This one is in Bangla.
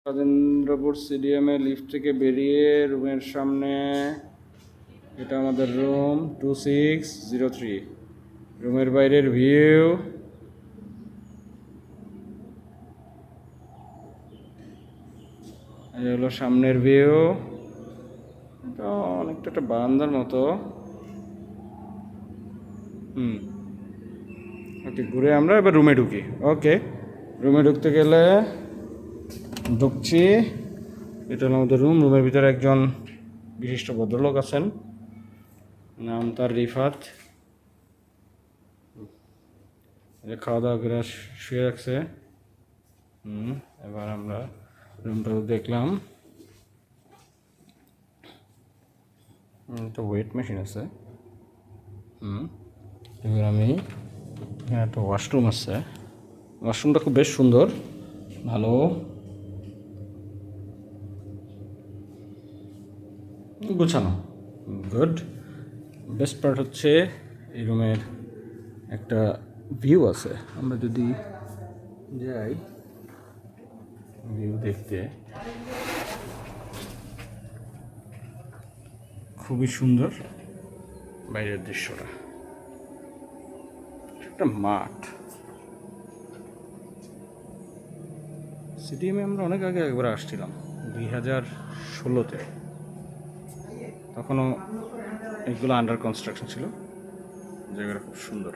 রাজেন্দ্রপুর স্টেডিয়ামে লিফট থেকে বেরিয়ে রুমের সামনে, এটা আমাদের রুম 2603। রুমের বাইরের ভিউ, এই হলো সামনের ভিউ। এটা অনেকটা একটা বারান্দার মতো। ওকে, ঘুরে আমরা এবার রুমে ঢুকি। ওকে, রুমে ঢুকতে গেলে ঢুকছি। এটা হলো আমাদের রুম। রুমের ভিতরে একজন বিশিষ্ট ভদ্রলোক আছেন, নাম তার রিফাত। খাওয়া দাওয়া করে শুয়ে রাখছে। এবার আমরা রুমটা দেখলাম। একটা ওয়েট মেশিন আছে। এবার আমি, এখানে একটা ওয়াশরুম আছে। ওয়াশরুমটা খুব বেশ সুন্দর, ভালো, গোছানো, গুড। বেস্ট পার্ট হচ্ছে এই রুমের একটা ভিউ আছে। আমরা যদি যাই ভিউ দেখতে, খুবই সুন্দর বাইরের দৃশ্যটা। একটা মাঠ। স্টেডিয়ামে আমরা অনেক আগে একবার আসছিলাম, 2016-তে। তখনও এগুলো আন্ডার কনস্ট্রাকশন ছিল। জায়গাটা খুব সুন্দর।